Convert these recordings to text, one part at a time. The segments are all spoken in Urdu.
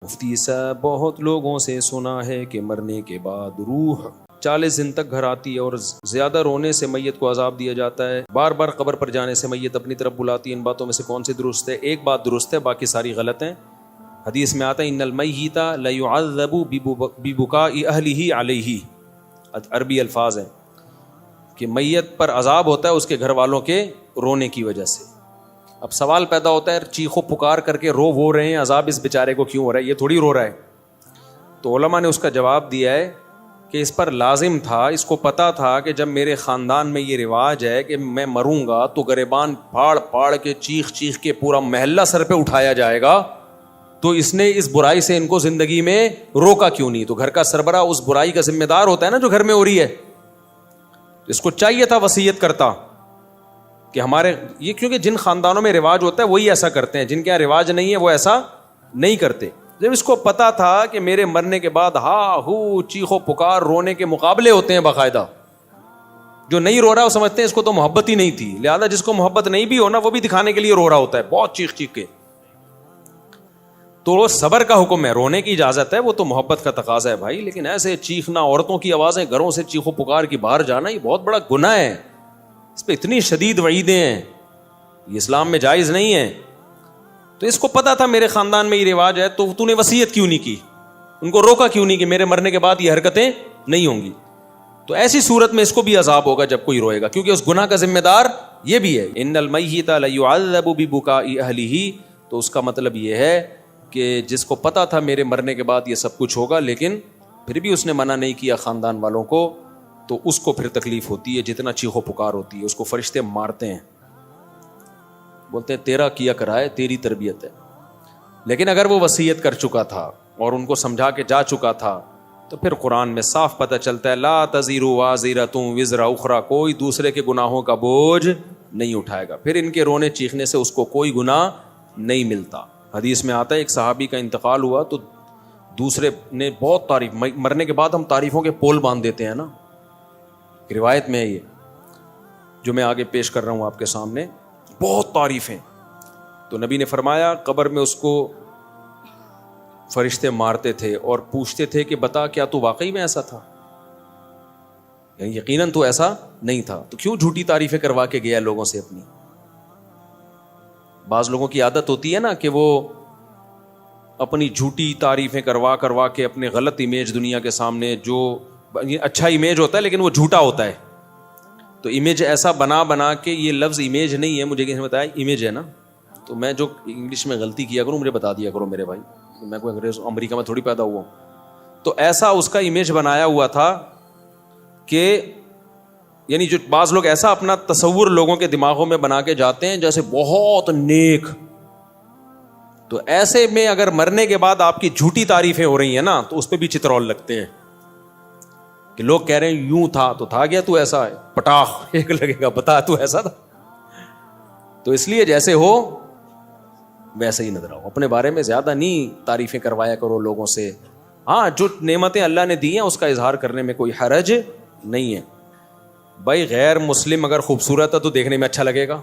مفتی صاحب بہت لوگوں سے سنا ہے کہ مرنے کے بعد روح 40 دن تک گھر آتی ہے اور زیادہ رونے سے میت کو عذاب دیا جاتا ہے، بار بار قبر پر جانے سے میت اپنی طرف بلاتی ہے، ان باتوں میں سے کون سی درست ہے؟ ایک بات درست ہے، باقی ساری غلط ہیں۔ حدیث میں آتا ہے ان المیت لیعذب ببکاء اہلہ علیہ، عربی الفاظ ہیں کہ میت پر عذاب ہوتا ہے اس کے گھر والوں کے رونے کی وجہ سے۔ اب سوال پیدا ہوتا ہے چیخو پکار کر کے وہ رہے ہیں، عذاب اس بیچارے کو کیوں ہو رہا ہے؟ یہ تھوڑی رو رہا ہے۔ تو علماء نے اس کا جواب دیا ہے کہ اس پر لازم تھا، اس کو پتا تھا کہ جب میرے خاندان میں یہ رواج ہے کہ میں مروں گا تو گریبان پھاڑ پھاڑ کے چیخ چیخ کے پورا محلہ سر پہ اٹھایا جائے گا، تو اس نے اس برائی سے ان کو زندگی میں روکا کیوں نہیں؟ تو گھر کا سربراہ اس برائی کا ذمہ دار ہوتا ہے نا جو گھر میں ہو رہی ہے، اس کو چاہیے تھا وصیت کرتا کہ ہمارے یہ، کیونکہ جن خاندانوں میں رواج ہوتا ہے وہی ایسا کرتے ہیں، جن کے یہاں رواج نہیں ہے وہ ایسا نہیں کرتے۔ جب اس کو پتا تھا کہ میرے مرنے کے بعد ہا ہو چیخو پکار رونے کے مقابلے ہوتے ہیں باقاعدہ، جو نہیں رو رہا وہ سمجھتے ہیں اس کو تو محبت ہی نہیں تھی، لہذا جس کو محبت نہیں بھی ہونا وہ بھی دکھانے کے لیے رو رہا ہوتا ہے بہت چیخ چیخ کے۔ تو وہ صبر کا حکم ہے، رونے کی اجازت ہے، وہ تو محبت کا تقاضا ہے بھائی، لیکن ایسے چیخنا، عورتوں کی آوازیں گھروں سے چیخو پکار کی باہر جانا، یہ بہت بڑا گناہ ہے، اس پہ اتنی شدید وعیدیں ہیں، یہ اسلام میں جائز نہیں ہے۔ تو اس کو پتا تھا میرے خاندان میں یہ رواج ہے، تو نے وصیت کیوں نہیں کی؟ ان کو روکا کیوں نہیں کہ میرے مرنے کے بعد یہ حرکتیں نہیں ہوں گی؟ تو ایسی صورت میں اس کو بھی عذاب ہوگا جب کوئی روئے گا، کیونکہ اس گناہ کا ذمہ دار یہ بھی ہے۔ ان المیت لیعذب ببکاء اہلہ، تو اس کا مطلب یہ ہے کہ جس کو پتا تھا میرے مرنے کے بعد یہ سب کچھ ہوگا لیکن پھر بھی اس نے منع نہیں کیا خاندان والوں کو، تو اس کو پھر تکلیف ہوتی ہے، جتنا چیخو پکار ہوتی ہے، اس کو فرشتے مارتے ہیں، بولتے ہیں تیرا کیا کرائے، تیری تربیت ہے۔ لیکن اگر وہ وصیت کر چکا تھا اور ان کو سمجھا کے جا چکا تھا تو پھر قرآن میں صاف پتہ چلتا ہے لا تزر وازرۃ وزر اخری، کوئی دوسرے کے گناہوں کا بوجھ نہیں اٹھائے گا، پھر ان کے رونے چیخنے سے اس کو کوئی گناہ نہیں ملتا۔ حدیث میں آتا ہے ایک صحابی کا انتقال ہوا تو دوسرے نے بہت تعریف، مرنے کے بعد ہم تعریفوں کے پول باندھ دیتے ہیں نا، روایت میں ہے یہ جو میں آگے پیش کر رہا ہوں آپ کے سامنے، بہت تعریفیں۔ تو نبی نے فرمایا قبر میں اس کو فرشتے مارتے تھے اور پوچھتے تھے کہ بتا کیا تو واقعی میں ایسا تھا؟ یعنی یقیناً تو ایسا نہیں تھا، تو کیوں جھوٹی تعریفیں کروا کے گیا لوگوں سے اپنی؟ بعض لوگوں کی عادت ہوتی ہے نا کہ وہ اپنی جھوٹی تعریفیں کروا کے اپنے غلط امیج دنیا کے سامنے، جو اچھا امیج ہوتا ہے لیکن وہ جھوٹا ہوتا ہے، تو امیج ایسا بنا کے، یہ لفظ امیج نہیں ہے، مجھے کسی نے بتایا امیج ہے نا، تو میں جو انگلش میں غلطی کیا کروں مجھے بتا دیا کرو میرے بھائی، میں کوئی انگریز امریکہ میں تھوڑی پیدا ہوا ہوں۔ تو ایسا اس کا امیج بنایا ہوا تھا کہ یعنی جو بعض لوگ ایسا اپنا تصور لوگوں کے دماغوں میں بنا کے جاتے ہیں جیسے بہت نیک، تو ایسے میں اگر مرنے کے بعد آپ کی جھوٹی تعریفیں ہو رہی ہیں نا تو اس پہ بھی چترول لگتے ہیں کہ لوگ کہہ رہے ہیں یوں تھا تو تھا گیا، تو ایسا ہے پٹاخ ایک لگے گا، بتا تو ایسا تھا۔ تو اس لیے جیسے ہو ویسے ہی نظر آؤ، اپنے بارے میں زیادہ نہیں تعریفیں کروایا کرو لوگوں سے۔ ہاں جو نعمتیں اللہ نے دی ہیں اس کا اظہار کرنے میں کوئی حرج نہیں ہے بھائی۔ غیر مسلم اگر خوبصورت ہے تو دیکھنے میں اچھا لگے گا،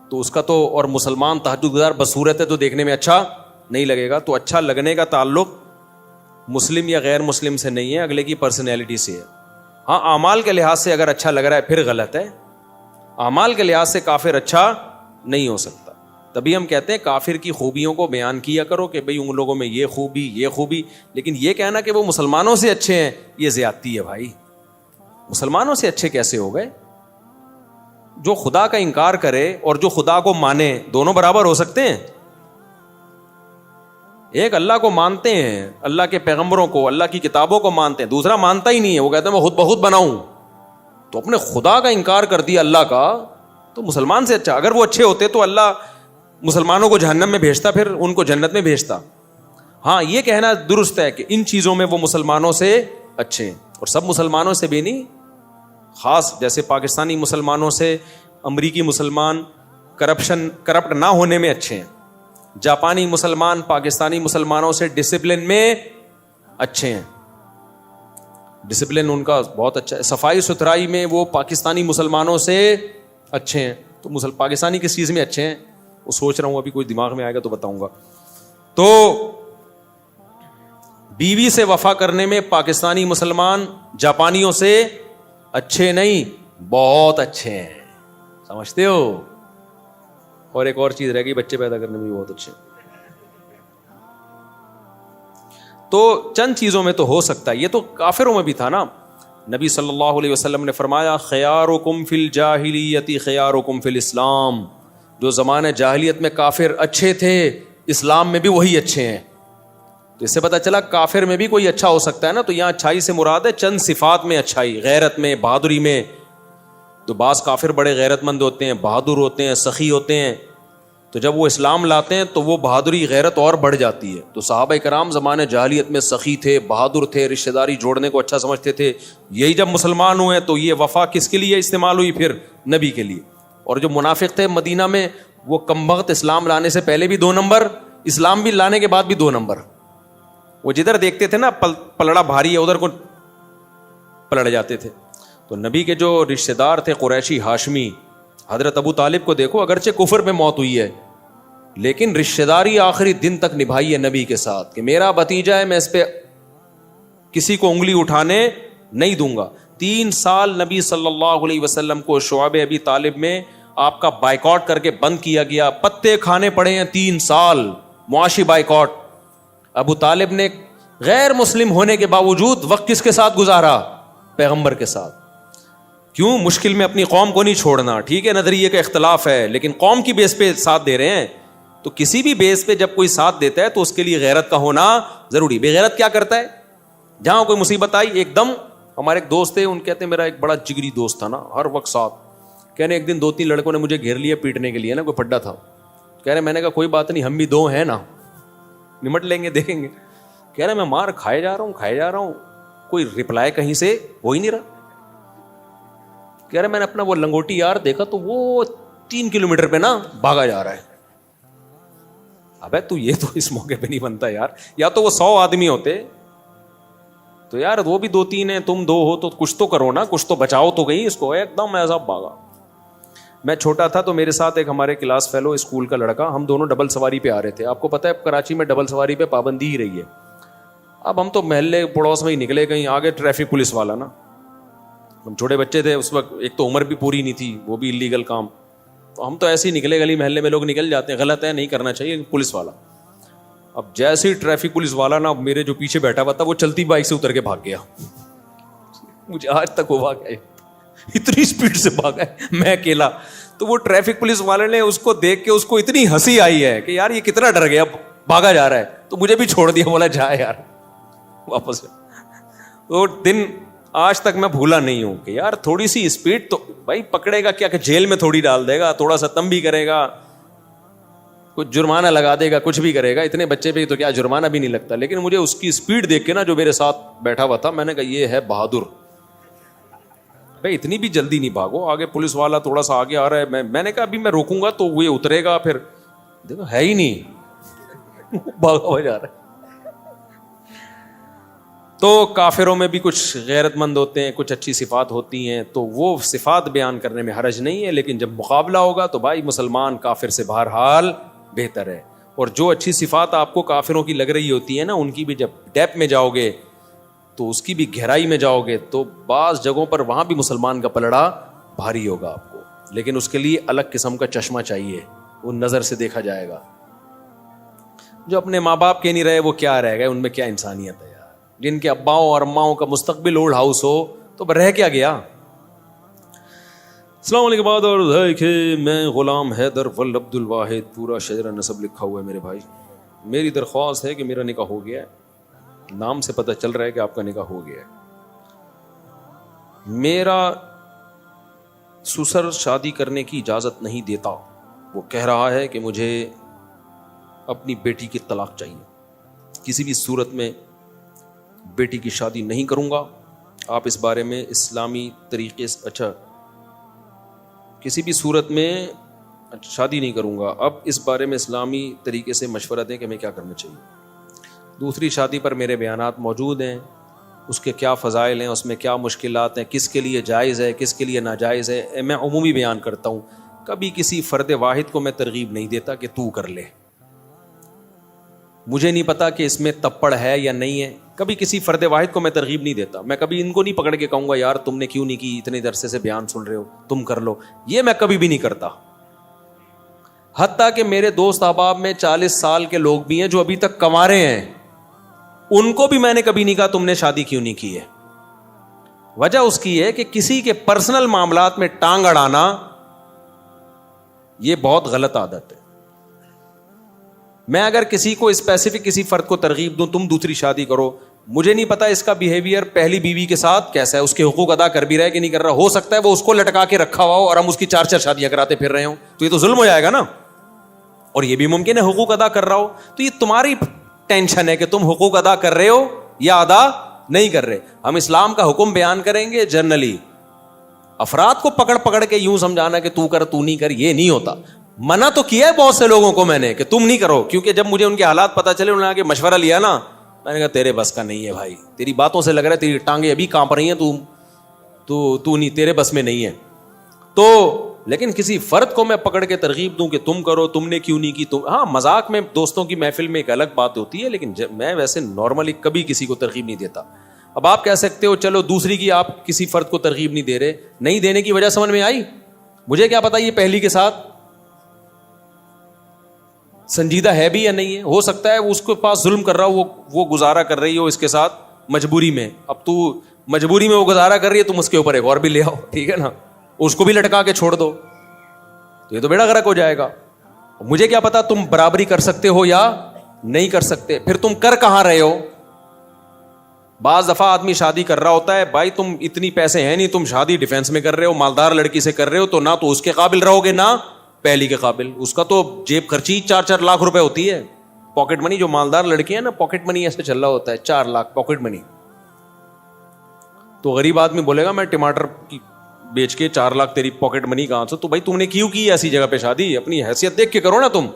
تو اس کا تو، اور مسلمان تہجد گزار بدصورت ہے تو دیکھنے میں اچھا نہیں لگے گا۔ تو اچھا لگنے کا تعلق مسلم یا غیر مسلم سے نہیں ہے، اگلے کی پرسنالٹی سے ہے۔ ہاں اعمال کے لحاظ سے اگر اچھا لگ رہا ہے پھر غلط ہے، اعمال کے لحاظ سے کافر اچھا نہیں ہو سکتا۔ تبھی ہم کہتے ہیں کافر کی خوبیوں کو بیان کیا کرو کہ بھئی ان لوگوں میں یہ خوبی، لیکن یہ کہنا کہ وہ مسلمانوں سے اچھے ہیں یہ زیادتی ہے بھائی۔ مسلمانوں سے اچھے کیسے ہو گئے؟ جو خدا کا انکار کرے اور جو خدا کو مانے دونوں برابر ہو سکتے ہیں؟ ایک اللہ کو مانتے ہیں، اللہ کے پیغمبروں کو، اللہ کی کتابوں کو مانتے ہیں، دوسرا مانتا ہی نہیں ہے، وہ کہتے ہیں میں خود بخود بناؤں، تو اپنے خدا کا انکار کر دیا اللہ کا، تو مسلمان سے اچھا۔ اگر وہ اچھے ہوتے تو اللہ مسلمانوں کو جہنم میں بھیجتا، پھر ان کو جنت میں بھیجتا۔ ہاں یہ کہنا درست ہے کہ ان چیزوں میں وہ مسلمانوں سے اچھے ہیں، اور سب مسلمانوں سے بھی نہیں، خاص جیسے پاکستانی مسلمانوں سے امریکی مسلمان کرپٹ نہ ہونے میں اچھے ہیں، جاپانی مسلمان پاکستانی مسلمانوں سے ڈسپلن میں اچھے ہیں، ڈسپلن ان کا بہت اچھا ہے، صفائی ستھرائی میں وہ پاکستانی مسلمانوں سے اچھے ہیں۔ تو پاکستانی کس چیز میں اچھے ہیں وہ سوچ رہا ہوں، ابھی کوئی دماغ میں آئے گا تو بتاؤں گا۔ تو بیوی سے وفا کرنے میں پاکستانی مسلمان جاپانیوں سے اچھے نہیں، بہت اچھے ہیں، سمجھتے ہو؟ اور ایک اور چیز رہ گئی، بچے پیدا کرنے میں بھی بہت اچھے ہیں۔ تو چند چیزوں میں تو ہو سکتا ہے، یہ تو کافروں میں بھی تھا نا۔ نبی صلی اللہ علیہ وسلم نے فرمایا خیارکم فی الجاہلیت خیارکم فی الاسلام، جو زمانے جاہلیت میں کافر اچھے تھے اسلام میں بھی وہی اچھے ہیں۔ تو اس سے پتہ چلا کافر میں بھی کوئی اچھا ہو سکتا ہے نا۔ تو یہاں اچھائی سے مراد ہے چند صفات میں اچھائی، غیرت میں، بہادری میں۔ تو بعض کافر بڑے غیرت مند ہوتے ہیں، بہادر ہوتے ہیں، سخی ہوتے ہیں، تو جب وہ اسلام لاتے ہیں تو وہ بہادری غیرت اور بڑھ جاتی ہے۔ تو صحابہ کرام زمانے جاہلیت میں سخی تھے، بہادر تھے، رشتہ داری جوڑنے کو اچھا سمجھتے تھے۔ یہی جب مسلمان ہوئے تو یہ وفا کس کے لیے استعمال ہوئی؟ پھر نبی کے لیے۔ اور جو منافق تھے مدینہ میں، وہ کمبخت اسلام لانے سے پہلے بھی 2 نمبر، اسلام بھی لانے کے بعد بھی 2 نمبر۔ وہ جدھر دیکھتے تھے نا پلڑا بھاری ہے ادھر کو پلٹ جاتے تھے۔ تو نبی کے جو رشتہ دار تھے قریشی ہاشمی، حضرت ابو طالب کو دیکھو، اگرچہ کفر میں موت ہوئی ہے لیکن رشتہ داری آخری دن تک نبھائی ہے نبی کے ساتھ، کہ میرا بھتیجا ہے، میں اس پہ کسی کو انگلی اٹھانے نہیں دوں گا۔ 3 سال نبی صلی اللہ علیہ وسلم کو شعب ابی طالب میں آپ کا بائیکاٹ کر کے بند کیا گیا، پتے کھانے پڑے ہیں 3 سال، معاشی بائیکاٹ۔ ابو طالب نے غیر مسلم ہونے کے باوجود وقت کس کے ساتھ گزارا؟ پیغمبر کے ساتھ۔ کیوں؟ مشکل میں اپنی قوم کو نہیں چھوڑنا۔ ٹھیک ہے نظریے کا اختلاف ہے لیکن قوم کی بیس پہ ساتھ دے رہے ہیں۔ تو کسی بھی بیس پہ جب کوئی ساتھ دیتا ہے تو اس کے لیے غیرت کا ہونا ضروری۔ بے غیرت کیا کرتا ہے؟ جہاں کوئی مصیبت آئی ایک دم، ہمارے ایک دوست تھے، ان کہتے ہیں میرا ایک بڑا جگری دوست تھا نا، ہر وقت ساتھ، کہنے ایک دن 2-3 لڑکوں نے مجھے گھیر لیا پیٹنے کے لیے نا، کوئی پڈا تھا، کہہ رہے میں نے کہا کوئی بات نہیں، ہم بھی 2 ہیں نا، نمٹ لیں گے، دیکھیں گے۔ کہہ رہے میں مار کھائے جا رہا ہوں، کوئی رپلائی کہیں سے ہو ہی نہیں رہا۔ کہہ رہے میں نے اپنا وہ لنگوٹی یار دیکھا تو وہ 3 کلومیٹر پہ نا بھاگا جا رہا ہے۔ ابے تو یہ تو اس موقع پہ نہیں بنتا یار، یا تو وہ 100 آدمی ہوتے تو یار وہ بھی 2-3 ہیں، تم 2 ہو تو کچھ تو کرو نا، کچھ تو بچاؤ تو گئی اس کو۔ ایک دم ایسا بھاگا۔ میں چھوٹا تھا تو میرے ساتھ ایک ہمارے کلاس فیلو اسکول کا لڑکا، ہم دونوں ڈبل سواری پہ آ رہے تھے۔ آپ کو پتہ ہے کراچی میں ڈبل سواری پہ پابندی ہی رہی ہے۔ اب ہم تو محلے پڑوس میں ہی نکلے، کہیں آگے ٹریفک پولیس والا نا، ہم چھوٹے بچے تھے اس وقت، ایک تو عمر بھی پوری نہیں تھی، وہ بھی اللیگل کام، تو ہم تو ایسے ہی نکلے، گلی محلے میں لوگ نکل جاتے ہیں، غلط ہے نہیں کرنا چاہیے، پولیس والا۔ اب جیسے ہی ٹریفک پولیس والا نا میرے جو پیچھے بیٹھا ہوا تھا وہ چلتی بائک سے اتر کے بھاگ گیا۔ مجھے آج تک وہ واقعہ ہے، اتنی اسپیڈ سے بھاگا ہے میں اکیلا۔ تو وہ ٹریفک پولیس والے نے اس کو دیکھ کے اس کو اتنی ہنسی آئی ہے کہ یار یہ کتنا ڈر گیا، بھاگا جا رہا ہے، تو مجھے بھی چھوڑ دیا، بولا جا یار واپس۔ وہ دن آج تک میں بھولا نہیں ہوں کہ یار تھوڑی سی اسپیڈ تو بھائی پکڑے گا کیا، کہ جیل میں تھوڑی ڈال دے گا، تھوڑا سا تنبیہ کرے گا، کچھ جرمانہ لگا دے گا، کچھ بھی کرے گا، اتنے بچے پہ تو کیا جرمانہ بھی نہیں لگتا۔ لیکن مجھے اس کی اسپیڈ دیکھ کے نا جو میرے ساتھ بیٹھا ہوا تھا، میں نے کہا یہ ہے بہادر، بھائی اتنی بھی جلدی نہیں بھاگو، آگے پولیس والا تھوڑا سا آگے آ رہا ہے، میں نے کہا ابھی میں روکوں گا تو وہ اترے گا، پھر دیکھو ہے ہی نہیں بھاگا ہوا جا رہا ہے۔ تو کافروں میں بھی کچھ غیرت مند ہوتے ہیں، کچھ اچھی صفات ہوتی ہیں، تو وہ صفات بیان کرنے میں حرج نہیں ہے، لیکن جب مقابلہ ہوگا تو بھائی مسلمان کافر سے بہرحال بہتر ہے۔ اور جو اچھی صفات آپ کو کافروں کی لگ رہی ہوتی ہیں نا، ان کی بھی جب ڈیپ میں جاؤ گے تو اس کی بھی گہرائی میں جاؤ گے تو بعض جگہوں پر وہاں بھی مسلمان کا پلڑا بھاری ہوگا آپ کو، لیکن اس کے لیے الگ قسم کا چشمہ چاہیے، وہ نظر سے دیکھا جائے گا۔ جو اپنے ماں باپ کے نہیں رہے وہ کیا رہ گئے، ان میں کیا انسانیت ہے یار؟ جن کے اباؤں اور اماؤں کا مستقبل اولڈ ہاؤس ہو تو رہ کیا گیا؟ السلام علیکم بعد اور کہ میں غلام حیدر ول عبد الواحد، پورا شجرہ نسب لکھا ہوا ہے میرے بھائی۔ میری درخواست ہے کہ میرا نکاح ہو گیا ہے، نام سے پتہ چل رہا ہے کہ آپ کا نکاح ہو گیا ہے۔ میرا سسر شادی کرنے کی اجازت نہیں دیتا، وہ کہہ رہا ہے کہ مجھے اپنی بیٹی کی طلاق چاہیے، کسی بھی صورت میں بیٹی کی شادی نہیں کروں گا۔ آپ اس بارے میں اسلامی طریقے سے کسی بھی صورت میں شادی نہیں کروں گا، اب اس بارے میں اسلامی طریقے سے مشورہ دیں کہ ہمیں کیا کرنا چاہیے۔ دوسری شادی پر میرے بیانات موجود ہیں، اس کے کیا فضائل ہیں، اس میں کیا مشکلات ہیں، کس کے لیے جائز ہے، کس کے لیے ناجائز ہے، میں عمومی بیان کرتا ہوں، کبھی کسی فرد واحد کو میں ترغیب نہیں دیتا کہ تو کر لے۔ مجھے نہیں پتا کہ اس میں تپڑ ہے یا نہیں ہے. کبھی کسی فرد واحد کو میں ترغیب نہیں دیتا. میں کبھی ان کو نہیں پکڑ کے کہوں گا یار تم نے کیوں نہیں کی, اتنے عرصے سے بیان سن رہے ہو, تم کر لو. یہ میں کبھی بھی نہیں کرتا. حتیٰ کہ میرے دوست احباب میں 40 سال کے لوگ بھی ہیں جو ابھی تک کنوارے ہیں, ان کو بھی میں نے کبھی نہیں کہا تم نے شادی کیوں نہیں کی ہے. وجہ اس کی ہے کہ کسی کے پرسنل معاملات میں ٹانگ اڑانا یہ بہت غلط عادت ہے. میں اگر کسی کو اسپیسیفک کسی فرد کو ترغیب دوں تم دوسری شادی کرو, مجھے نہیں پتا اس کا بیہیویئر پہلی بیوی کے ساتھ کیسا ہے, اس کے حقوق ادا کر بھی رہا ہے کہ نہیں کر رہا. ہو سکتا ہے وہ اس کو لٹکا کے رکھا ہوا ہو اور ہم اس کی 4 شادیاں کراتے پھر رہے ہوں, تو یہ تو ظلم ہو جائے گا نا. اور یہ بھی ممکن ہے حقوق ادا کر رہا ہو, تو یہ تمہاری ٹینشن ہے کہ تم حقوق ادا کر رہے ہو یا ادا نہیں کر رہے. ہم اسلام کا حکم بیان کریں گے جنرلی. افراد کو پکڑ پکڑ کے یوں سمجھانا کہ تو کر تو نہیں کر, یہ نہیں ہوتا. منع تو کیا ہے بہت سے لوگوں کو میں نے کہ تم نہیں کرو, کیونکہ جب مجھے ان کے حالات پتا چلے, انہوں نے آگے مشورہ لیا نا, میں نے کہا تیرے بس کا نہیں ہے بھائی, تیری باتوں سے لگ رہا ہے تیری ٹانگیں ابھی کانپ رہی ہیں, تو نہیں, تیرے بس میں نہیں ہے. تو لیکن کسی فرد کو میں پکڑ کے ترغیب دوں کہ تم کرو, تم نے کیوں نہیں کی, تم, ہاں مذاق میں دوستوں کی محفل میں ایک الگ بات ہوتی ہے, لیکن میں ویسے نارملی کبھی کسی کو ترغیب نہیں دیتا. اب آپ کہہ سکتے ہو چلو دوسری کی آپ کسی فرد کو ترغیب نہیں دے رہے, نہیں دینے کی وجہ سمجھ میں آئی. مجھے کیا پتا یہ پہلی کے ساتھ سنجیدہ ہے بھی یا نہیں ہے. ہو سکتا ہے اس کے پاس ظلم کر رہا ہو, وہ گزارا کر رہی ہو اس کے ساتھ مجبوری میں. اب تو مجبوری میں وہ گزارا کر رہی ہے, تم اس کے اوپر ایک اور بھی لے آؤ, ٹھیک ہے نا, اس کو بھی لٹکا کے چھوڑ دو, تو یہ تو بیڑا غرق ہو جائے گا. مجھے کیا پتا تم برابری کر سکتے ہو یا نہیں کر سکتے, پھر تم کر کہاں رہے ہو. بعض دفعہ آدمی شادی کر رہا ہوتا ہے, بھائی تم اتنی پیسے ہیں نہیں, تم شادی ڈیفینس میں کر رہے ہو, مالدار لڑکی سے کر رہے ہو, تو نہ تو اس کے قابل رہو گے نہ پہلی کے قابل. اس کا تو جیب خرچی 4 لاکھ روپے ہوتی ہے, پاکٹ منی. جو مالدار لڑکی ہے نا, پاکٹ منی ایسے چل رہا ہوتا ہے, 4 لاکھ پاکٹ منی. تو غریب آدمی بولے گا میں ٹماٹر کی بیچ کے 4 لاکھ تیری پاکٹ منی کہاں سے. تو بھائی تم نے کیوں کی ایسی جگہ پہ شادی, اپنی حیثیت دیکھ کے کرو نا. تم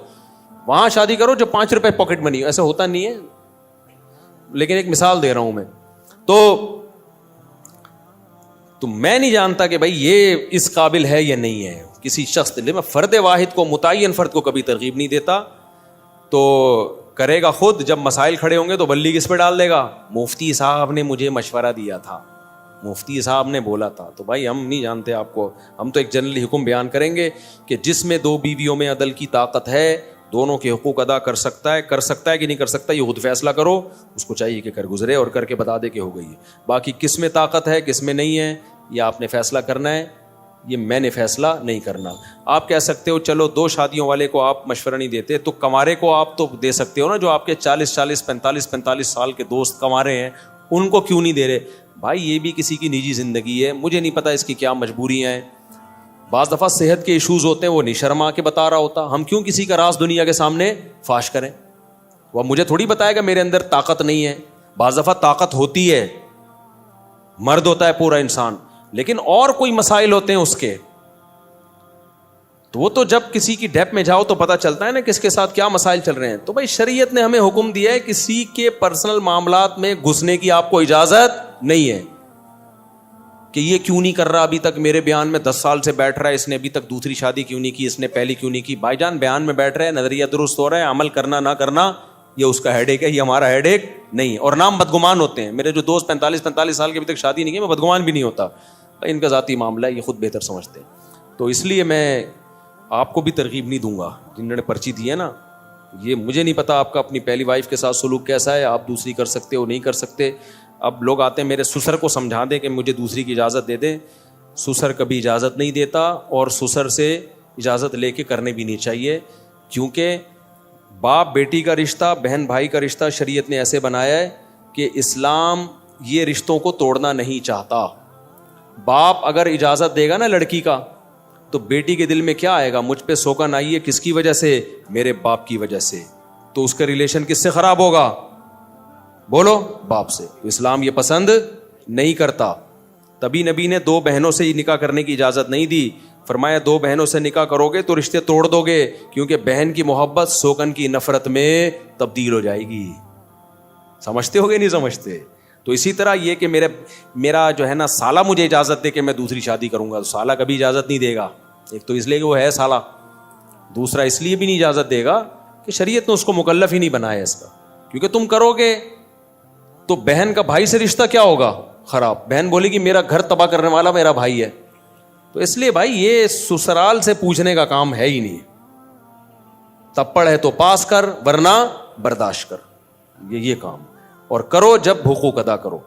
وہاں شادی کرو جو 5 روپے پاکٹ منی, ایسا ہوتا نہیں ہے, لیکن ایک مثال دے رہا ہوں میں. تو میں نہیں جانتا کہ بھائی یہ اس قابل ہے یا نہیں ہے کسی شخص. میں فرد واحد کو, متعین فرد کو کبھی ترغیب نہیں دیتا. تو کرے گا خود, جب مسائل کھڑے ہوں گے تو بلی کس پہ ڈال دے گا, مفتی صاحب نے مجھے مشورہ دیا تھا, مفتی صاحب نے بولا تھا. تو بھائی ہم نہیں جانتے آپ کو, ہم تو ایک جنرلی حکم بیان کریں گے کہ جس میں 2 بیویوں میں عدل کی طاقت ہے, دونوں کے حقوق ادا کر سکتا ہے کہ نہیں کر سکتا, یہ خود فیصلہ کرو. اس کو چاہیے کہ کر گزرے اور کر کے بتا دے کہ ہو گئی ہے. باقی کس میں طاقت ہے کس میں نہیں ہے, یہ آپ نے فیصلہ کرنا ہے, یہ میں نے فیصلہ نہیں کرنا. آپ کہہ سکتے ہو چلو 2 شادیوں والے کو آپ مشورہ نہیں دیتے, تو کنوارے کو آپ تو دے سکتے ہو نا, جو آپ کے 40 45 سال کے دوست کنوارے ہیں, ان کو کیوں نہیں دے رہے. بھائی یہ بھی کسی کی نجی زندگی ہے, مجھے نہیں پتا اس کی کیا مجبوریاں ہیں. بعض دفعہ صحت کے ایشوز ہوتے ہیں, وہ نہیں شرما کے بتا رہا ہوتا. ہم کیوں کسی کا راز دنیا کے سامنے فاش کریں. وہ مجھے تھوڑی بتائے گا میرے اندر طاقت نہیں ہے. بعض دفعہ طاقت ہوتی ہے, مرد ہوتا ہے پورا انسان, لیکن اور کوئی مسائل ہوتے ہیں اس کے, تو وہ تو جب کسی کی ڈیپ میں جاؤ تو پتہ چلتا ہے نا کس کے ساتھ کیا مسائل چل رہے ہیں. تو بھائی شریعت نے ہمیں حکم دیا ہے کسی کے پرسنل معاملات میں گھسنے کی آپ کو اجازت نہیں ہے کہ یہ کیوں نہیں کر رہا ابھی تک, میرے بیان میں 10 سال سے بیٹھ رہا ہے, اس نے ابھی تک دوسری شادی کیوں نہیں کی, اس نے پہلی کیوں نہیں کی. بھائی جان بیان میں بیٹھ رہے ہیں, نظریہ درست ہو رہا ہے, عمل کرنا نہ کرنا یہ اس کا ہیڈ ایک ہے, یہ ہمارا ہیڈ ایک نہیں. اور نام بدگمان ہوتے ہیں. میرے جو دوست 45 سال کے ابھی تک شادی نہیں کی, میں بدگمان بھی نہیں ہوتا. ان کا ذاتی معاملہ ہے, یہ خود بہتر سمجھتے ہیں. تو اس لیے میں آپ کو بھی ترغیب نہیں دوں گا, جنہوں نے پرچی دی ہے نا. یہ مجھے نہیں پتا آپ کا اپنی پہلی وائف کے ساتھ سلوک کیسا ہے, آپ دوسری کر سکتے ہو نہیں کر سکتے. اب لوگ آتے ہیں میرے سسر کو سمجھا دیں کہ مجھے دوسری کی اجازت دے دیں. سسر کبھی اجازت نہیں دیتا, اور سسر سے اجازت لے کے کرنے بھی نہیں چاہیے, کیونکہ باپ بیٹی کا رشتہ, بہن بھائی کا رشتہ شریعت نے ایسے بنایا ہے کہ اسلام یہ رشتوں کو توڑنا نہیں چاہتا. باپ اگر اجازت دے گا نا لڑکی کا, تو بیٹی کے دل میں کیا آئے گا, مجھ پہ سوگن آئی ہے کس کی وجہ سے, میرے باپ کی وجہ سے. تو اس کا ریلیشن کس سے خراب ہوگا, بولو, باپ سے. اسلام یہ پسند نہیں کرتا. تبھی نبی نے 2 بہنوں سے ہی نکاح کرنے کی اجازت نہیں دی. فرمایا 2 بہنوں سے نکاح کرو گے تو رشتے توڑ دو گے, کیونکہ بہن کی محبت سوگن کی نفرت میں تبدیل ہو جائے گی. سمجھتے ہو گے نہیں سمجھتے؟ تو اسی طرح یہ کہ میرا جو ہے نا سالہ مجھے اجازت دے کہ میں دوسری شادی کروں گا, تو سالہ کبھی اجازت نہیں دے گا. ایک تو اس لیے کہ وہ ہے سالہ, دوسرا اس لیے بھی نہیں اجازت دے گا کہ شریعت نے اس کو مکلف ہی نہیں بنایا اس کا. کیونکہ تم کرو گے تو بہن کا بھائی سے رشتہ کیا ہوگا خراب. بہن بولے گی میرا گھر تباہ کرنے والا میرا بھائی ہے. تو اس لیے بھائی یہ سسرال سے پوچھنے کا کام ہے ہی نہیں. تپڑ ہے تو پاس کر ورنہ برداشت کر, یہ کام. اور کرو جب حقوق ادا کرو.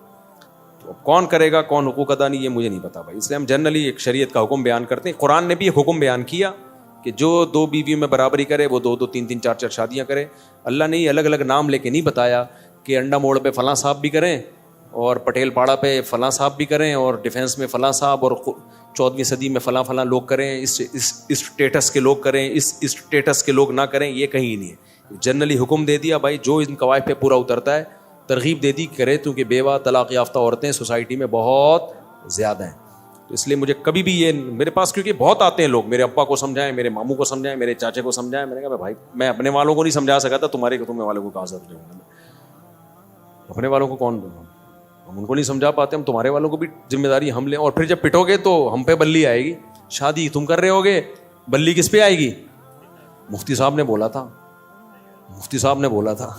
تو کون کرے گا کون حقوق ادا نہیں یہ مجھے نہیں پتا بھائی. اس لیے ہم جنرلی ایک شریعت کا حکم بیان کرتے ہیں. قرآن نے بھی ایک حکم بیان کیا کہ جو 2 بیویوں میں برابری کرے وہ 2 3 4 شادیاں کرے. اللہ نے یہ الگ الگ نام لے کے نہیں بتایا کہ انڈا موڑ پہ فلاں صاحب بھی کریں اور پٹیل پاڑا پہ فلاں صاحب بھی کریں اور ڈیفینس میں فلاں صاحب اور 14ویں صدی میں فلاں فلاں لوگ کریں, اس اسٹیٹس کے لوگ کریں, اس اسٹیٹس کے لوگ نہ کریں. یہ کہیں نہیں ہے. جنرلی حکم دے دیا بھائی جو ان قواعد پہ پورا اترتا ہے. ترغیب دے دی کرے کیونکہ بیوہ طلاق یافتہ عورتیں سوسائٹی میں بہت زیادہ ہیں. تو اس لیے مجھے کبھی بھی یہ میرے پاس کیونکہ بہت آتے ہیں لوگ, میرے ابا کو سمجھائیں, میرے ماموں کو سمجھائیں, میرے چاچے کو سمجھائیں. میں نے کہا بھائی میں اپنے والوں کو نہیں سمجھا سکا تھا, تمہارے والوں کو کہاں سمجھاؤں گا. اپنے والوں کو کون دوں, ہم ان کو نہیں سمجھا پاتے, ہم تمہارے والوں کو بھی ذمہ داری ہم لیں. اور پھر جب پٹو گے تو ہم پہ بلی آئے گی. شادی تم کر رہے ہوگے, بلی کس پہ آئے گی؟ مفتی صاحب نے بولا تھا, مفتی صاحب نے بولا تھا.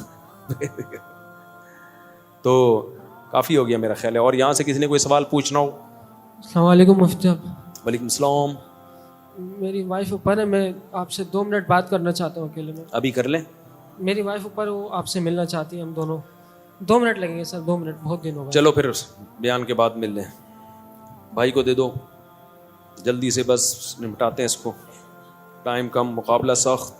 تو کافی ہو گیا میرا خیال ہے. اور یہاں سے کسی نے کوئی سوال پوچھنا ہو؟ السلام علیکم مفتی صاحب. وعلیکم السلام. میری وائف اوپر ہے, میں آپ سے 2 منٹ بات کرنا چاہتا ہوں اکیلے میں. ابھی کر لیں. میری وائف اوپر, وہ آپ سے ملنا چاہتی ہے. ہم دونوں 2 منٹ لگیں گے سر, 2 منٹ, بہت دن ہو گئے. چلو پھر بیان کے بعد مل لیں. بھائی کو دے دو جلدی سے, بس نمٹاتے ہیں اس کو, ٹائم کم, مقابلہ سخت.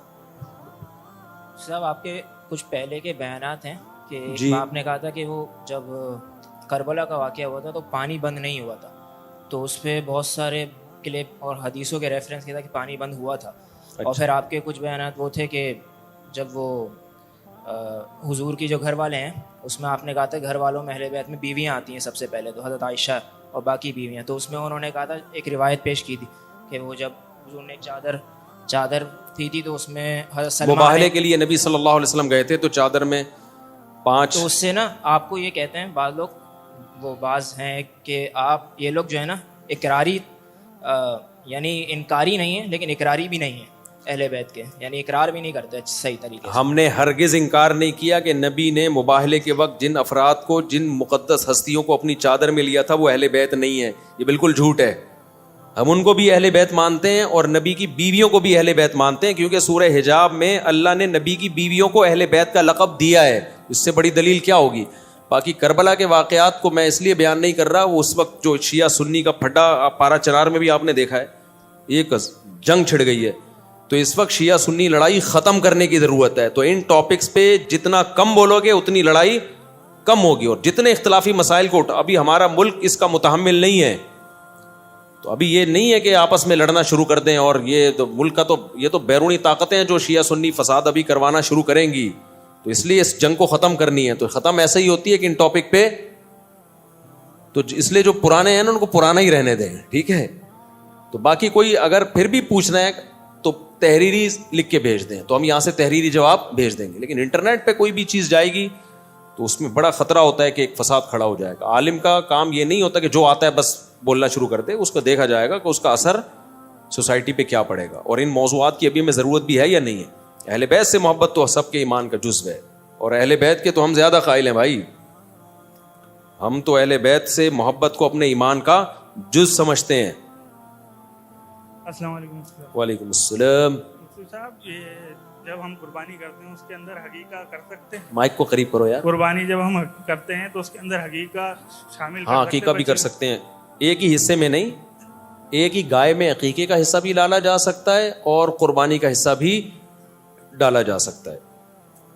صاحب آپ کے کچھ پہلے کے بیانات ہیں کہ جی. آپ نے کہا تھا کہ وہ جب کربلا کا واقعہ ہوا تھا تو پانی بند نہیں ہوا تھا, تو اس پہ بہت سارے کلپ اور حدیثوں کے ریفرنس کیا تھا کہ پانی بند ہوا تھا. اور پھر آپ کے کچھ بیانات وہ تھے کہ جب وہ حضور کی جو گھر والے ہیں اس میں آپ نے کہا تھا گھر والوں میں اہل بیت میں بیویاں آتی ہیں سب سے پہلے, تو حضرت عائشہ اور باقی بیویاں. تو اس میں انہوں نے کہا تھا ایک روایت پیش کی تھی کہ وہ جب حضور نے ایک چادر تھی تو اس میں حضرت سلمان مباہلے کے لیے نبی صلی اللہ علیہ وسلم گئے تھے تو چادر میں 5. تو اس سے نا آپ کو یہ کہتے ہیں بعض لوگ, وہ بعض ہیں کہ آپ یہ لوگ جو ہے نا اقراری یعنی انکاری نہیں ہے لیکن اقراری بھی نہیں ہے اہل بیت کے, یعنی اقرار بھی نہیں کرتے صحیح طریقے سے. ہم نے ہرگز انکار نہیں کیا کہ نبی نے مباہلے کے وقت جن افراد کو, جن مقدس ہستیوں کو اپنی چادر میں لیا تھا وہ اہل بیت نہیں ہے. یہ بالکل جھوٹ ہے. ہم ان کو بھی اہل بیت مانتے ہیں اور نبی کی بیویوں کو بھی اہل بیت مانتے ہیں, کیونکہ سورہ حجاب میں اللہ نے نبی کی بیویوں کو اہل بیت کا لقب دیا ہے. اس سے بڑی دلیل کیا ہوگی؟ باقی کربلا کے واقعات کو میں اس لیے بیان نہیں کر رہا, وہ اس وقت جو شیعہ سنی کا پھڈا پارا چنار میں بھی آپ نے دیکھا ہے, ایک جنگ چھڑ گئی ہے. تو اس وقت شیعہ سنی لڑائی ختم کرنے کی ضرورت ہے. تو ان ٹاپکس پہ جتنا کم بولو گے اتنی لڑائی کم ہوگی. اور جتنے اختلافی مسائل کو, ابھی ہمارا ملک اس کا متحمل نہیں ہے, تو ابھی یہ نہیں ہے کہ آپس میں لڑنا شروع کر دیں. اور یہ تو ملک کا تو یہ تو بیرونی طاقتیں ہیں جو شیعہ سنی فساد ابھی کروانا شروع کریں گی. تو اس لیے اس جنگ کو ختم کرنی ہے. تو ختم ایسے ہی ہوتی ہے کہ ان ٹاپک پہ, تو اس لیے جو پرانے ہیں نا ان کو پرانا ہی رہنے دیں, ٹھیک ہے. تو باقی کوئی اگر پھر بھی پوچھنا ہے تو تحریری لکھ کے بھیج دیں, تو ہم یہاں سے تحریری جواب بھیج دیں گے. لیکن انٹرنیٹ پہ کوئی بھی چیز جائے گی تو اس میں بڑا خطرہ ہوتا ہے کہ ایک فساد کھڑا ہو جائے گا. عالم کا کام یہ نہیں ہوتا کہ جو آتا ہے بس بولنا شروع کر دے, اس کو دیکھا جائے گا کہ اس کا اثر سوسائٹی پہ کیا پڑے گا, اور ان موضوعات کی ابھی ہمیں ضرورت بھی ہے یا نہیں ہے. اہل بیت سے محبت تو سب کے ایمان کا جزو ہے, اور اہل بیت کے تو ہم زیادہ قائل ہیں بھائی. ہم تو اہل بیت سے محبت کو اپنے ایمان کا جز سمجھتے ہیں. السلام علیکم. وعلیکم السلام. مفتی صاحب, یہ جب ہم قربانی کرتے ہیں اس کے اندر حقیقہ کر سکتے ہیں؟ مائک کو قریب کرو یار. قربانی جب ہم کرتے ہیں تو اس کے اندر حقیقہ شامل ہاں, عقیقہ بھی کر سکتے ہیں. ایک ہی حصے میں نہیں, ایک ہی گائے میں عقیقے کا حصہ بھی ڈالا جا سکتا ہے اور قربانی کا حصہ بھی ڈالا جا سکتا ہے.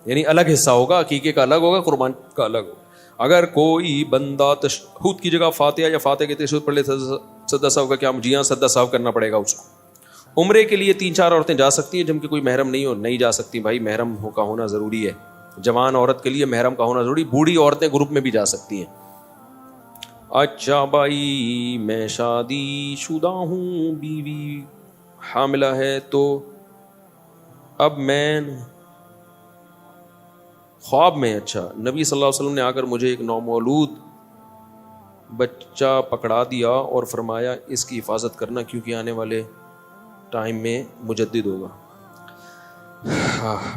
یعنی الگ حصہ ہوگا, عقیقے کا الگ ہوگا, قربانی کا الگ ہوگا. اگر کوئی بندہ تشہد کی جگہ فاتحہ یا فاتحہ کے تشہد پڑھ لے سدا صاحب کا کیا جی ہاں سدا صاحب کرنا پڑے گا اس کو. عمرے کے لیے 3-4 عورتیں جا سکتی ہیں جن کے کوئی محرم نہیں ہو, نہیں جا سکتی. بھائی محرم کا ہونا ضروری ہے, جوان عورت کے لیے محرم کا ہونا ضروری. بوڑھی عورتیں گروپ میں بھی جا سکتی ہیں. اچھا بھائی میں شادی شدہ ہوں, بیوی حاملہ ہے, تو اب میں خواب میں, اچھا نبی صلی اللہ علیہ وسلم نے آ کر مجھے ایک نومولود بچہ پکڑا دیا اور فرمایا اس کی حفاظت کرنا کیونکہ آنے والے ٹائم میں مجدد ہوگا.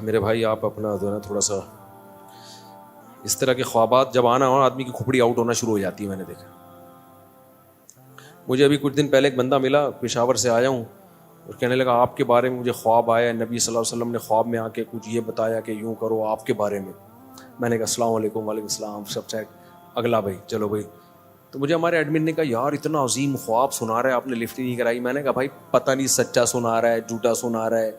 میرے بھائی آپ اپنا جو ہے نا تھوڑا سا اس طرح کے خوابات جب آنا ہو آدمی کی کھوپڑی آؤٹ ہونا شروع ہو جاتی ہے. میں نے دیکھا. مجھے ابھی کچھ دن پہلے ایک بندہ ملا, پشاور سے آیا ہوں, اور کہنے لگا آپ کے بارے میں مجھے خواب آیا, نبی صلی اللہ علیہ وسلم نے خواب میں آ کے کچھ یہ بتایا کہ یوں کرو آپ کے بارے میں. میں نے کہا السلام علیکم. وعلیکم السلام. سب چیک. اگلا بھائی چلو بھائی. تو مجھے ہمارے ایڈمن نے کہا یار اتنا عظیم خواب سنا رہا ہے, آپ نے لفٹ ہی نہیں کرائی. میں نے کہا بھائی پتہ نہیں سچا سنا رہا ہے جھوٹا سنا رہا ہے,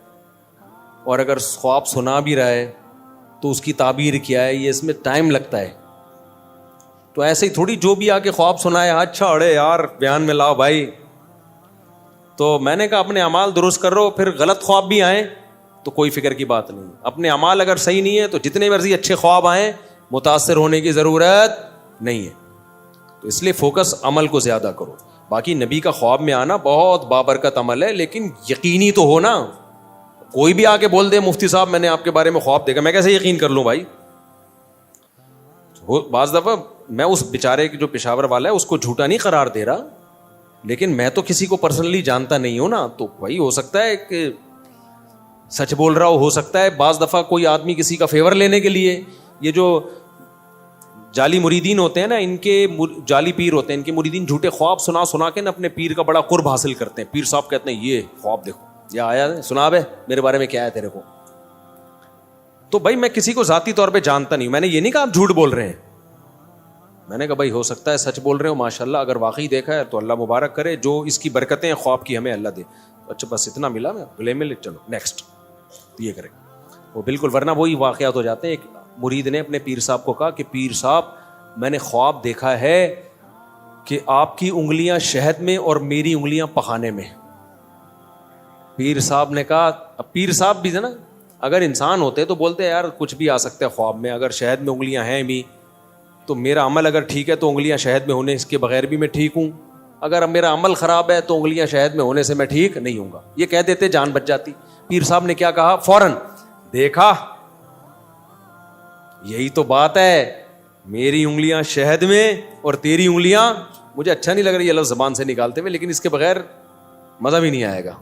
اور اگر خواب سنا بھی رہا ہے تو اس کی تعبیر کیا ہے, یہ اس میں ٹائم لگتا ہے. تو ایسے ہی تھوڑی جو بھی آ کے خواب سنائے اچھا اڑے یار بیان میں لاؤ بھائی. تو میں نے کہا اپنے اعمال درست کر رہو, پھر غلط خواب بھی آئیں تو کوئی فکر کی بات نہیں. اپنے اعمال اگر صحیح نہیں ہے تو جتنے مرضی اچھے خواب آئیں متاثر ہونے کی ضرورت نہیں ہے. تو اس لیے فوکس عمل کو زیادہ کرو. باقی نبی کا خواب میں آنا بہت بابرکت عمل ہے, لیکن یقینی تو ہو نا. کوئی بھی آ کے بول دے مفتی صاحب میں نے آپ کے بارے میں خواب دیکھا, میں کیسے یقین کر لوں بھائی. بعض دفعہ میں اس بیچارے کی جو پشاور والا ہے اس کو جھوٹا نہیں قرار دے رہا, لیکن میں تو کسی کو پرسنلی جانتا نہیں ہوں نا, تو بھائی ہو سکتا ہے کہ سچ بول رہا ہو سکتا ہے بعض دفعہ کوئی آدمی کسی کا فیور لینے کے لیے, یہ جو جعلی مریدین ہوتے ہیں نا, ان کے جعلی پیر ہوتے ہیں, ان کے مریدین جھوٹے خواب سنا سنا کے نا اپنے پیر کا بڑا قرب حاصل کرتے ہیں. پیر صاحب کہتے ہیں یہ خواب دیکھو یہ آیا ہے, سنا بے میرے بارے میں کیا ہے تیرے کو. تو بھائی میں کسی کو ذاتی طور پہ جانتا نہیں ہوں, میں نے یہ نہیں کہا آپ جھوٹ بول رہے ہیں. میں نے کہا بھائی ہو سکتا ہے سچ بول رہے ہو, ماشاءاللہ اگر واقعی دیکھا ہے تو اللہ مبارک کرے, جو اس کی برکتیں ہیں خواب کی ہمیں اللہ دے. اچھا بس اتنا ملا, میں گلے میں چلو نیکسٹ یہ کریں. وہ بالکل, ورنہ وہی واقعات ہو جاتے ہیں. ایک مرید نے اپنے پیر صاحب کو کہا کہ پیر صاحب میں نے خواب دیکھا ہے کہ آپ کی انگلیاں شہد میں اور میری انگلیاں پخانے میں. پیر صاحب نے کہا, اب پیر صاحب بھی ہے نا, اگر انسان ہوتے تو بولتے یار کچھ بھی آ سکتا ہے خواب میں, اگر شہد میں انگلیاں ہیں بھی تو میرا عمل اگر ٹھیک ہے تو انگلیاں شہد میں ہونے اس کے بغیر بھی میں ٹھیک ہوں, اگر میرا عمل خراب ہے تو انگلیاں شہد میں ہونے سے میں ٹھیک نہیں ہوں گا. یہ کہہ دیتے جان بچ جاتی. پیر صاحب نے کیا کہا فوراً, دیکھا یہی تو بات ہے, میری انگلیاں شہد میں اور تیری انگلیاں, مجھے اچھا نہیں لگ رہی یہ لفظ زبان سے نکالتے ہوئے, لیکن اس کے بغیر مزہ بھی نہیں آئے گا.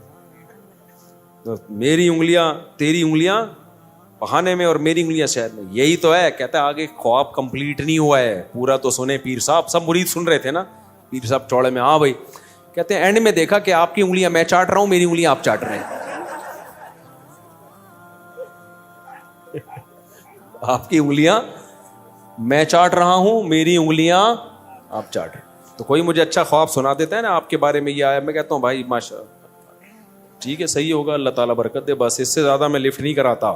تو میری انگلیاں تیری انگلیاں پخانے میں اور میری انگلیاں شہد میں, یہی تو ہے. کہتا ہے آگے خواب کمپلیٹ نہیں ہوا ہے, پورا تو سنے پیر صاحب. سب مرید سن رہے تھے نا, پیر صاحب چوڑے میں ہاں بھائی. کہتے ہیں اینڈ میں دیکھا کہ آپ کی انگلیاں میں چاٹ رہا ہوں, میری انگلیاں آپ چاٹ رہے ہیں. آپ کی انگلیاں میں چاٹ رہا ہوں, میری انگلیاں آپ چاٹ رہے ہیں. تو کوئی مجھے اچھا خواب سنا دیتا ہے نا آپ کے بارے میں یہ آیا, میں کہتا ہوں بھائی ماشاء ٹھیک ہے صحیح ہوگا, اللہ تعالیٰ برکت دے, بس اس سے زیادہ میں لفٹ نہیں کراتا,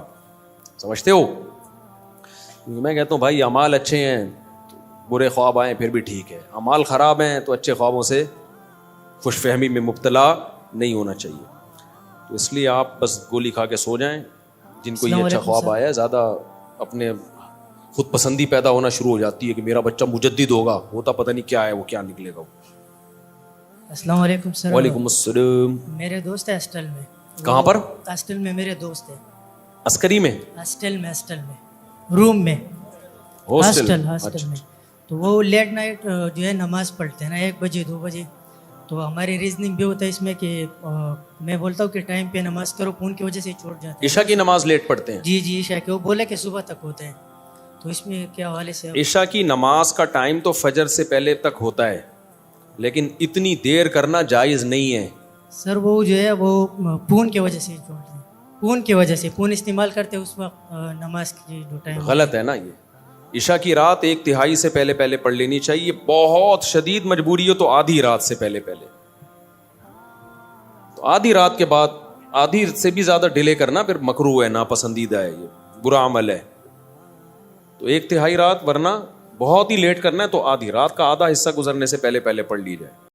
سمجھتے ہو. میں کہتا ہوں بھائی اعمال اچھے ہیں, برے خواب آئیں پھر بھی ٹھیک ہے, اعمال خراب ہیں تو اچھے خوابوں سے خوش فہمی میں مبتلا نہیں ہونا چاہیے. تو اس لیے آپ بس گولی کھا کے سو جائیں. جن کو یہ اچھا خواب آیا ہے, زیادہ اپنے خود پسندی پیدا ہونا شروع ہو جاتی ہے کہ میرا بچہ مجدد ہوگا, ہوتا پتہ نہیں کیا ہے وہ, کیا نکلے گا. السلام علیکم سر. وعلیکم السلام. میرے دوست ہے ہاسٹل میں. کہاں پر؟ ہاسٹل میں میرے دوست ہے. عسکری میں؟ ہاسٹل میں روم میں ہاسٹل میں. تو وہ لیٹ نائٹ جو ہے نماز پڑھتے ہیں نا 1 بجے 2 بجے. تو ہماری ریزننگ بھی ہوتا ہے اس میں کہ میں بولتا ہوں کہ ٹائم پہ نماز کرو, فون کی وجہ سے چھوٹ جاتے ہیں. عشاء کی نماز لیٹ پڑھتے ہیں؟ جی عشاء کی, وہ بولے کہ صبح تک ہوتے ہیں. تو اس میں کیا حوالے سے؟ عشاء کی نماز کا ٹائم تو فجر سے پہلے تک ہوتا ہے, لیکن اتنی دیر کرنا جائز نہیں ہے. سر وہ جو ہے وہ فون کی وجہ سے چھوڑتے ہیں, فون کی وجہ سے فون استعمال کرتے اس وقت نماز کی جو ٹائم. غلط ہے نا یہ. عشاء کی رات 1/3 سے پہلے پڑھ لینی چاہیے. بہت شدید مجبوری ہو تو آدھی رات سے پہلے. تو آدھی رات کے بعد, آدھی سے بھی زیادہ ڈیلے کرنا پھر مکروہ ہے, ناپسندیدہ ہے, یہ برا عمل ہے. تو 1/3 رات, ورنہ بہت ہی لیٹ کرنا ہے تو آدھی رات کا آدھا حصہ گزرنے سے پہلے پڑھ لی جائے.